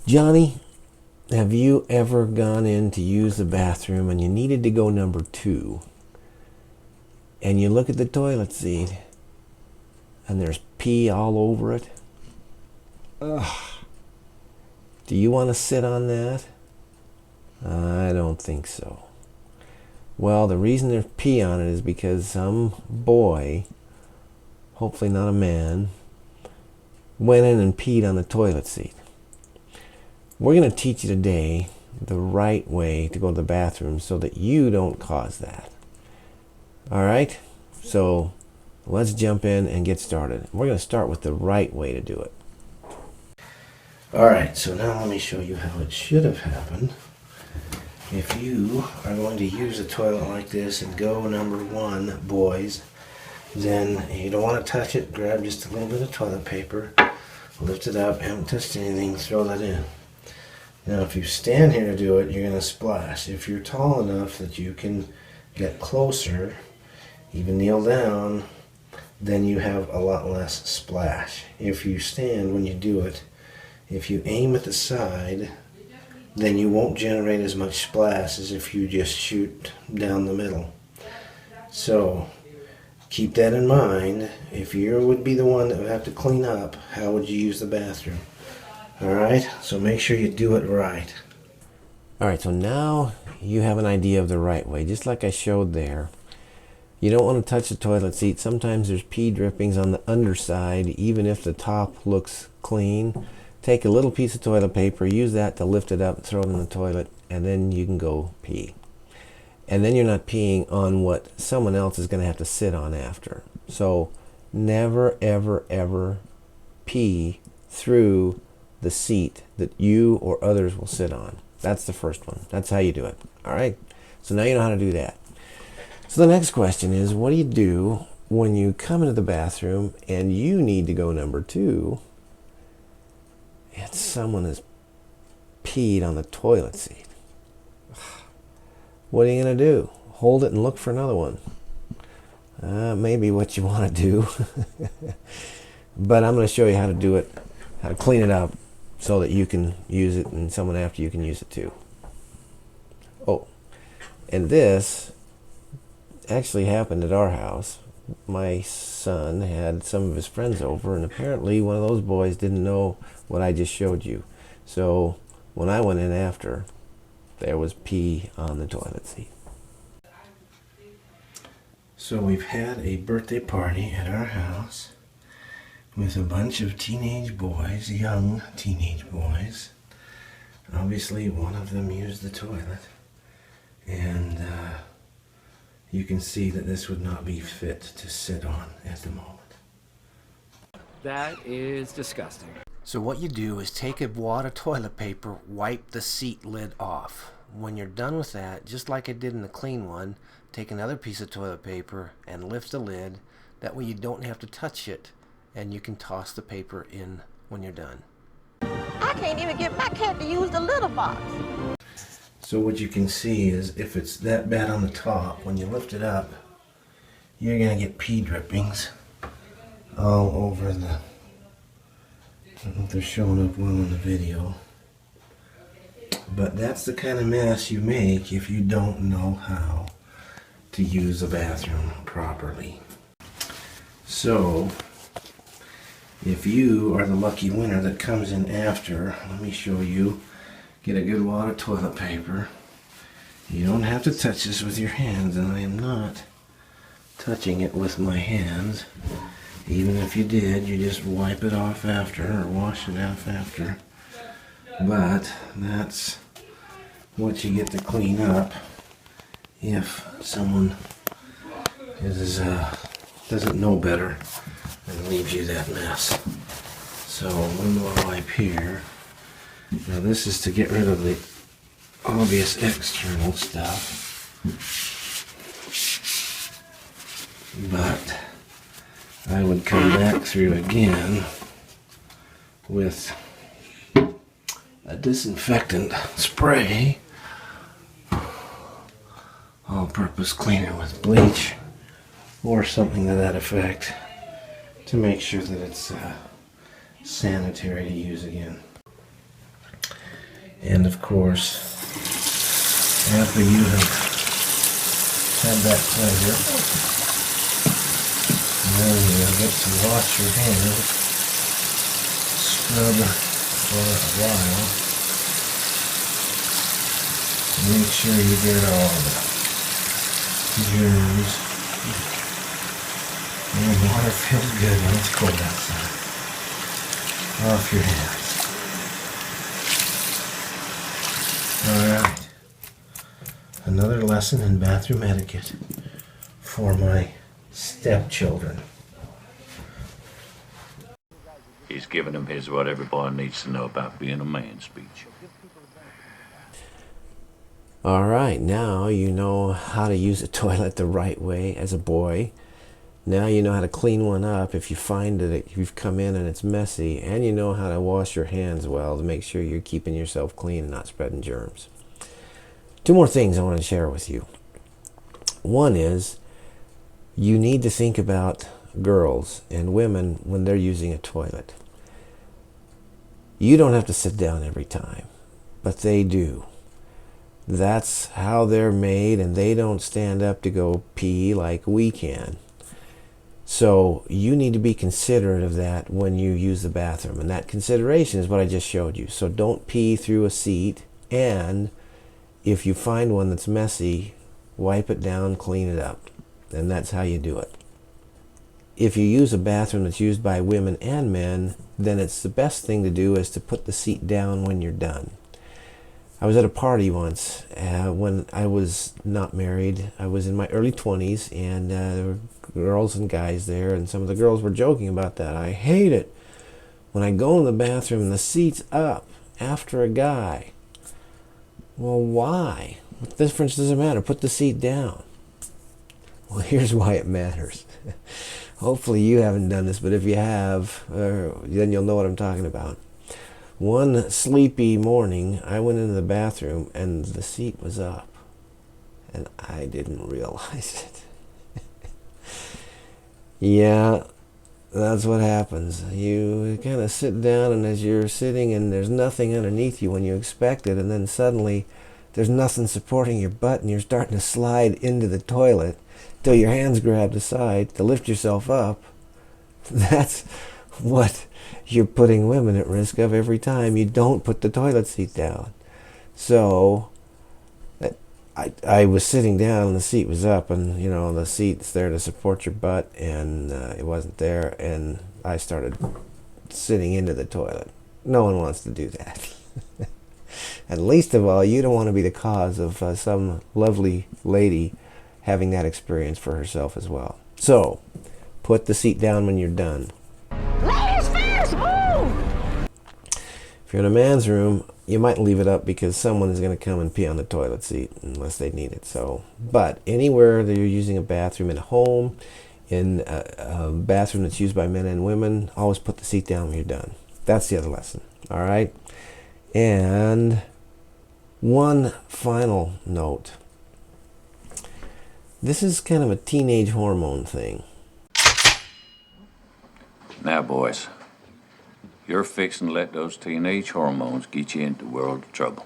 Johnny, have you ever gone in to use the bathroom and you needed to go number 2, and you look at the toilet seat and there's pee all over it? Ugh. Do you want to sit on that? I don't think so. Well, the reason there's pee on it is because some boy, hopefully not a man, went in and peed on the toilet seat. We're going to teach you today the right way to go to the bathroom so that you don't cause that. Alright? So let's jump in and get started. We're going to start with the right way to do it. Alright, so now let me show you how it should have happened. If you are going to use a toilet like this and go number 1, boys, then you don't want to touch it. Grab just a little bit of toilet paper, lift it up, haven't touched anything, throw that in. Now if you stand here to do it, you're going to splash. If you're tall enough that you can get closer, even kneel down, then you have a lot less splash. If you stand when you do it, if you aim at the side, then you won't generate as much splash as if you just shoot down the middle. So keep that in mind. If you would be the one that would have to clean up, how would you use the bathroom? Alright, so make sure you do it right. Alright, so now you have an idea of the right way, just like I showed there. You don't want to touch the toilet seat. Sometimes there's pee drippings on the underside, even if the top looks clean. Take a little piece of toilet paper, use that to lift it up, throw it in the toilet, and then you can go pee. And then you're not peeing on what someone else is going to have to sit on after. So never, ever, ever pee through the seat that you or others will sit on. That's the first one. That's how you do it. All right? So now you know how to do that. So the next question is, what do you do when you come into the bathroom and you need to go number 2 and someone has peed on the toilet seat? What are you going to do? Hold it and look for another one. Maybe what you want to do. But I'm going to show you how to do it, how to clean it up so that you can use it and someone after you can use it too. Oh, and this actually happened at our house. My son had some of his friends over, and apparently one of those boys didn't know what I just showed you. So when I went in after, there was pee on the toilet seat. So we've had a birthday party at our house with a bunch of teenage boys, young teenage boys. Obviously one of them used the toilet, and you can see that this would not be fit to sit on at the moment. That is disgusting. So what you do is take a wad of toilet paper, wipe the seat lid off. When you're done with that, just like I did in the clean one, take another piece of toilet paper and lift the lid. That way you don't have to touch it, and you can toss the paper in when you're done. I can't even get my cat to use the litter box. So what you can see is if it's that bad on the top, when you lift it up, you're going to get pee drippings all over the... I don't know if they're showing up well in the video. But that's the kind of mess you make if you don't know how to use the bathroom properly. So, if you are the lucky winner that comes in after, let me show you. Get a good wad of toilet paper. You don't have to touch this with your hands, and I am not touching it with my hands. Even if you did, you just wipe it off after, or wash it off after. But that's what you get to clean up if someone doesn't know better and leaves you that mess. So one more wipe here. Now this is to get rid of the obvious external stuff, but I would come back through again with a disinfectant spray, all-purpose cleaner with bleach or something to that effect, to make sure that it's sanitary to use again. And of course, after you have had that pleasure, now you'll get to wash your hands, scrub for a while, make sure you get all the germs. And the water feels good when it's cold outside. Off your hands. Alright. Another lesson in bathroom etiquette for my stepchildren. He's giving him his what every boy needs to know about being a man speech. Alright, now you know how to use a toilet the right way as a boy. Now you know how to clean one up if you find that you've come in and it's messy, and you know how to wash your hands well to make sure you're keeping yourself clean and not spreading germs. Two more things I want to share with you. One is, you need to think about girls and women when they're using a toilet. You don't have to sit down every time, but they do. That's how they're made, and they don't stand up to go pee like we can. So you need to be considerate of that when you use the bathroom. And that consideration is what I just showed you. So don't pee through a seat. And if you find one that's messy, wipe it down, clean it up. And that's how you do it. If you use a bathroom that's used by women and men, then it's the best thing to do is to put the seat down when you're done. I was at a party once when I was not married. I was in my early 20s, and there were girls and guys there, and some of the girls were joking about that. I hate it when I go in the bathroom and the seat's up after a guy. Well, why? What difference does it matter? Put the seat down. Well, here's why it matters. Hopefully you haven't done this, but if you have, then you'll know what I'm talking about. One sleepy morning, I went into the bathroom and the seat was up, and I didn't realize it. Yeah, that's what happens. You kind of sit down, and as you're sitting and there's nothing underneath you when you expect it, and then suddenly there's nothing supporting your butt, and you're starting to slide into the toilet till your hands grab the side to lift yourself up. That's what you're putting women at risk of every time you don't put the toilet seat down. So I was sitting down and the seat was up, and you know the seat's there to support your butt, and it wasn't there, and I started sitting into the toilet. No one wants to do that. And least of all, you don't want to be the cause of some lovely lady having that experience for herself as well. So put the seat down when you're done. Ladies first, move! If you're in a man's room, you might leave it up because someone is going to come and pee on the toilet seat unless they need it. So, but anywhere that you're using a bathroom, in a home, in a bathroom that's used by men and women, always put the seat down when you're done. That's the other lesson. All right? And one final note. This is kind of a teenage hormone thing. Now, boys, you're fixing to let those teenage hormones get you into a world of trouble.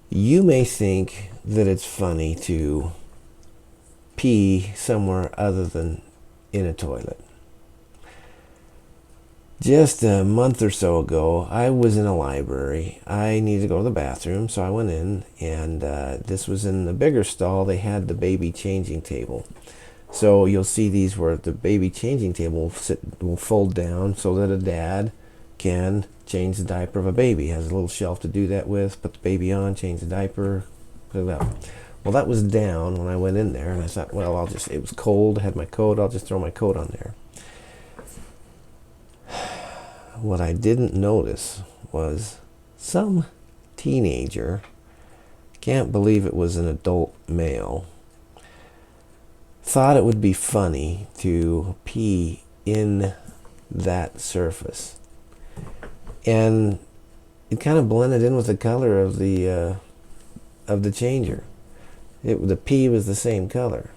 You may think that it's funny to pee somewhere other than in a toilet. Just a month or so ago, I was in a library. I needed to go to the bathroom, so I went in, and this was in the bigger stall. They had the baby changing table. So you'll see these where the baby changing table will fold down so that a dad can change the diaper of a baby. It has a little shelf to do that with, put the baby on, change the diaper, put it up. Well, that was down when I went in there, and I thought, well, it was cold, I had my coat, I'll just throw my coat on there. What I didn't notice was some teenager, can't believe it was an adult male, thought it would be funny to pee in that surface. And it kind of blended in with the color of the changer. The pee was the same color.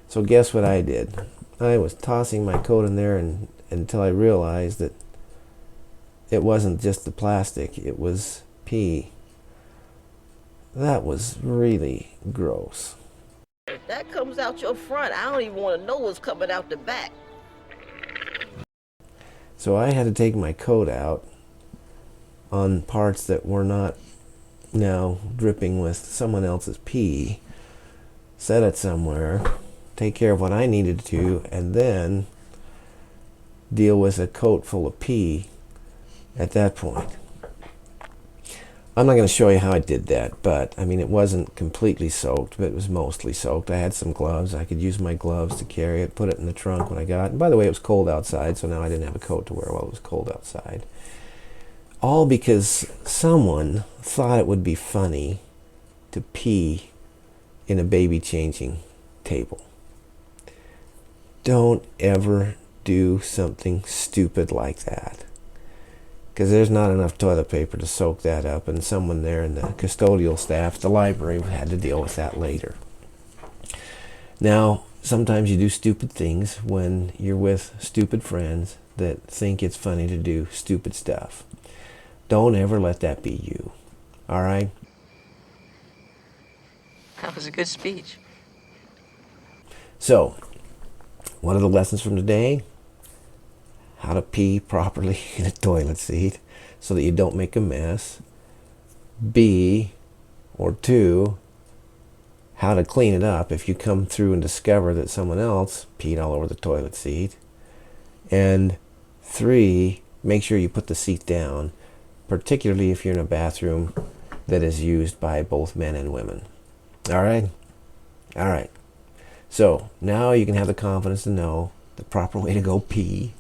So guess what I did? I was tossing my coat in there until I realized that it wasn't just the plastic, it was pee. That was really gross. If that comes out your front, I don't even want to know what's coming out the back. So I had to take my coat out on parts that were not now dripping with someone else's pee, set it somewhere, take care of what I needed to, and then deal with a coat full of pee at that point. I'm not going to show you how I did that, but I mean, it wasn't completely soaked, but it was mostly soaked. I had some gloves. I could use my gloves to carry it, put it in the trunk when I got it. And by the way, it was cold outside, so now I didn't have a coat to wear while it was cold outside. All because someone thought it would be funny to pee in a baby changing table. Don't ever do something stupid like that, because there's not enough toilet paper to soak that up, and someone there in the custodial staff at the library had to deal with that later. Now, sometimes you do stupid things when you're with stupid friends that think it's funny to do stupid stuff. Don't ever let that be you. All right? That was a good speech. So, what are the lessons from today? How to pee properly in a toilet seat so that you don't make a mess. B, or 2, how to clean it up if you come through and discover that someone else peed all over the toilet seat. And 3, make sure you put the seat down, particularly if you're in a bathroom that is used by both men and women. All right? All right. So now you can have the confidence to know the proper way to go pee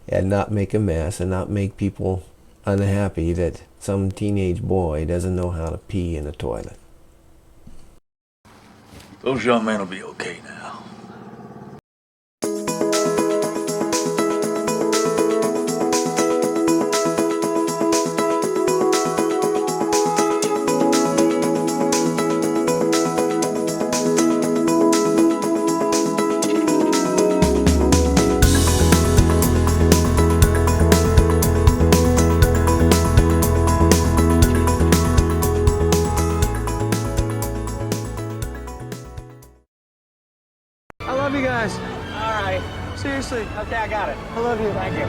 and not make a mess and not make people unhappy that some teenage boy doesn't know how to pee in a toilet. Those young men will be okay now. I love you guys. All right. Seriously. Okay, I got it. I love you. Thank you.